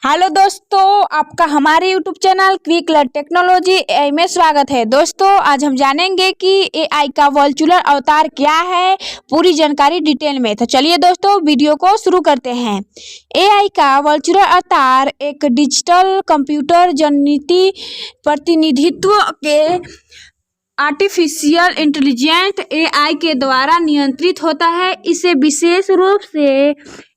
Hello दोस्तों, आपका हमारे YouTube channel quick learn technology में स्वागत है। दोस्तों, आज हम जानेंगे कि एआई का वर्चुअल अवतार क्या है, पूरी जानकारी डिटेल में। तो चलिए दोस्तों, वीडियो को शुरू करते हैं। एआई का वर्चुअल अवतार एक डिजिटल कंप्यूटर जनित प्रतिनिधित्व के आर्टिफिशियल इंटेलिजेंट एआई के द्वारा नियंत्रित होता है। इसे विशेष रूप से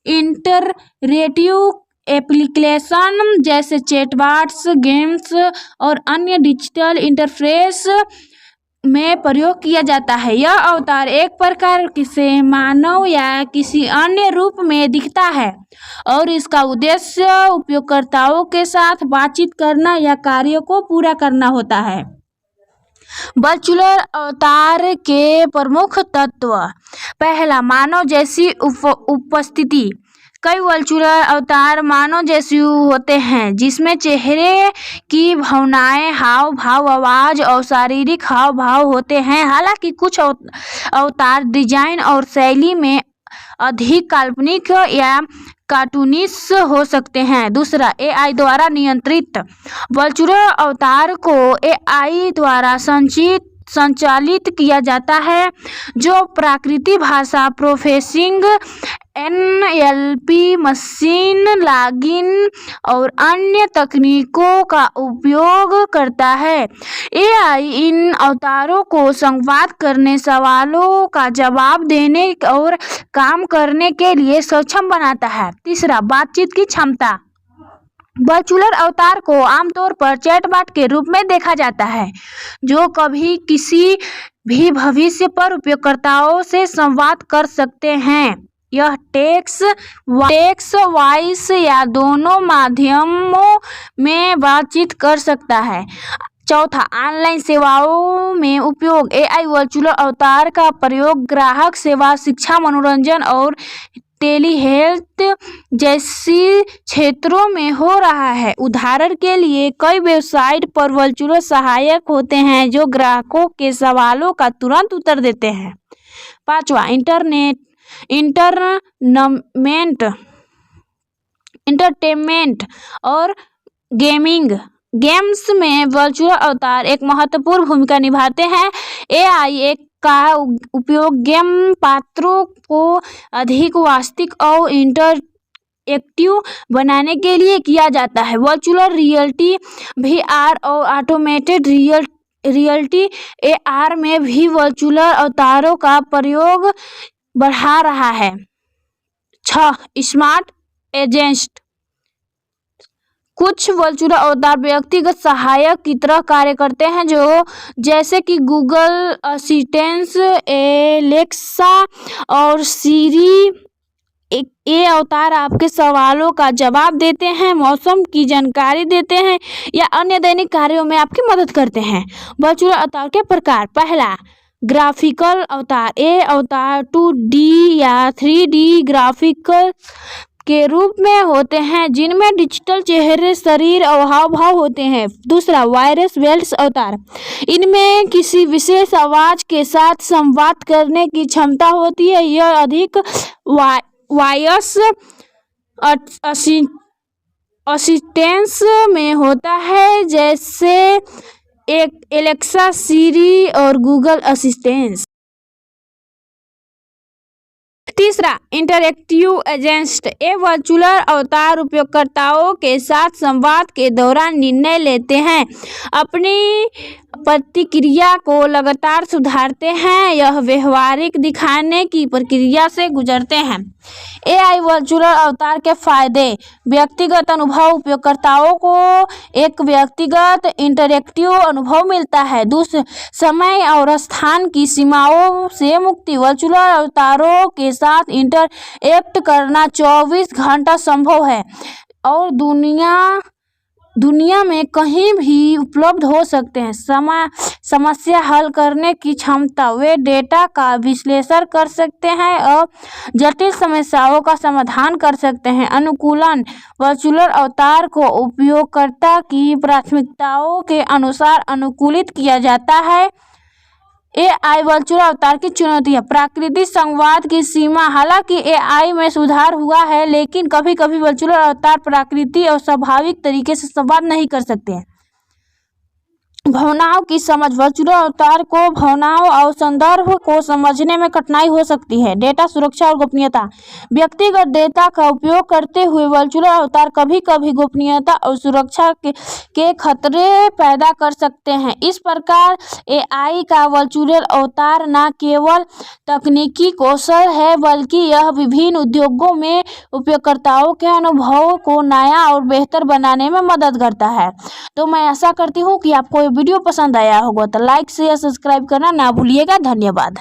इंटरैक्टिव एप्लीकेशन जैसे चैटबॉट्स, गेम्स और अन्य डिजिटल इंटरफेस में प्रयोग किया जाता है। यह अवतार एक प्रकार से मानव या किसी अन्य रूप में दिखता है और इसका उद्देश्य उपयोगकर्ताओं के साथ बातचीत करना या कार्यों को पूरा करना होता है। वर्चुअल अवतार के प्रमुख तत्व। पहला, मानव जैसी उपस्थिति। कई वर्चुअल अवतार मानव जैसे होते हैं, जिसमें चेहरे की भावनाएं, हाव भाव, आवाज और शारीरिक हाव भाव होते हैं। हालांकि कुछ अवतार डिजाइन और शैली में अधिक काल्पनिक या कार्टूनिश हो सकते हैं। दूसरा, एआई द्वारा नियंत्रित। वर्चुअल अवतार को एआई द्वारा संचालित किया जाता है, जो प्राकृतिक भाषा प्रोसेसिंग, एनएलपी, मशीन लर्निंग और अन्य तकनीकों का उपयोग करता है। एआई इन अवतारों को संवाद करने, सवालों का जवाब देने और काम करने के लिए सक्षम बनाता है। तीसरा, बातचीत की क्षमता। वर्चुअल अवतार को आमतौर पर चैटबॉट के रूप में देखा जाता है, जो कभी किसी भी भविष्य पर उपयोगकर्ताओं से संवाद कर सकते हैं। यह टेक्स्ट, वॉइस या दोनों माध्यमों में बातचीत कर सकता है। चौथा, ऑनलाइन सेवाओं में उपयोग। एआई वर्चुअल अवतार का प्रयोग ग्राहक सेवा, शिक्षा, मनोरंजन और टेलीहेल्थ जैसी क्षेत्रों में हो रहा है। उदाहरण के लिए, कई वेबसाइट पर वर्चुअल सहायक होते हैं जो ग्राहकों के सवालों का तुरंत उत्तर देते हैं। पांचवा, इंटरटेनमेंट और गेमिंग। गेम्स में वर्चुअल अवतार एक महत्वपूर्ण भूमिका निभाते हैं। एआई का उपयोग गेम पात्रों को अधिक वास्तविक और इंटरएक्टिव बनाने के लिए किया जाता है। वर्चुअल रियलिटी, वीआर और ऑगमेंटेड रियलिटी एआर में भी वर्चुअल अवतारों का प्रयोग बढ़ा रहा है। 6, स्मार्ट एजेंट। कुछ वर्चुअल अवतार व्यक्तिगत सहायक की तरह कार्य करते हैं, जो जैसे कि गूगल असिस्टेंट, एलेक्सा और सिरी। ये अवतार आपके सवालों का जवाब देते हैं, मौसम की जानकारी देते हैं या अन्य दैनिक कार्यों में आपकी मदद करते हैं। वर्चुअल अवतार के प्रकार। पहला, ग्राफिकल अवतार। ये अवतार 2D या 3D ग्राफिकल के रूप में होते हैं, जिनमें डिजिटल चेहरे, शरीर और हाव भाव होते हैं। दूसरा, वायस बेस्ड अवतार। इनमें किसी विशेष आवाज के साथ संवाद करने की क्षमता होती है। यह अधिक वॉइस असिस्टेंस में होता है, जैसे एलेक्सा, सिरी और गूगल असिस्टेंट। तीसरा, इंटरएक्टिव एजेंट। ये वर्चुअल अवतार उपयोगकर्ताओं के साथ संवाद के दौरान निर्णय लेते हैं, अपनी प्रतिक्रिया को लगातार सुधारते हैं। यह व्यवहारिक दिखाने की प्रक्रिया से गुजरते हैं। एआई वर्चुअल अवतार के फायदे। व्यक्तिगत अनुभव। उपयोगकर्ताओं को एक व्यक्तिगत इंटरैक्टिव अनुभव मिलता है। दूसरा, समय और स्थान की सीमाओं से मुक्ति। वर्चुअल अवतारों के साथ इंटरएक्ट करना 24 घंटा संभव है और दुनिया में कहीं भी उपलब्ध हो सकते हैं। समस्या हल करने की क्षमता। वे डेटा का विश्लेषण कर सकते हैं और जटिल समस्याओं का समाधान कर सकते हैं। अनुकूलन। वर्चुअल अवतार को उपयोगकर्ता की प्राथमिकताओं के अनुसार अनुकूलित किया जाता है। AI वर्चुअल अवतार की चुनौतियां। प्राकृतिक संवाद की सीमा। हालांकि AI में सुधार हुआ है, लेकिन कभी कभी वर्चुअल अवतार प्राकृतिक और स्वाभाविक तरीके से संवाद नहीं कर सकते हैं। भावनाओं की समझ। वर्चुअल अवतार को भावनाओं और संदर्भ को समझने में कठिनाई हो सकती है। डेटा सुरक्षा और गोपनीयता। व्यक्तिगत डेटा का उपयोग करते हुए वर्चुअल अवतार कभी कभी गोपनीयता और सुरक्षा के खतरे पैदा कर सकते हैं। इस प्रकार AI का वर्चुअल अवतार न केवल तकनीकी कौशल है, बल्कि यह विभिन्न उद्योगों में उपयोगकर्ताओं के अनुभव को नया और बेहतर बनाने में मदद करता है। तो मैं आशा करती हूँ कि आपको ये वीडियो पसंद आया होगा, तो लाइक शेयर सब्सक्राइब करना ना भूलिएगा। धन्यवाद।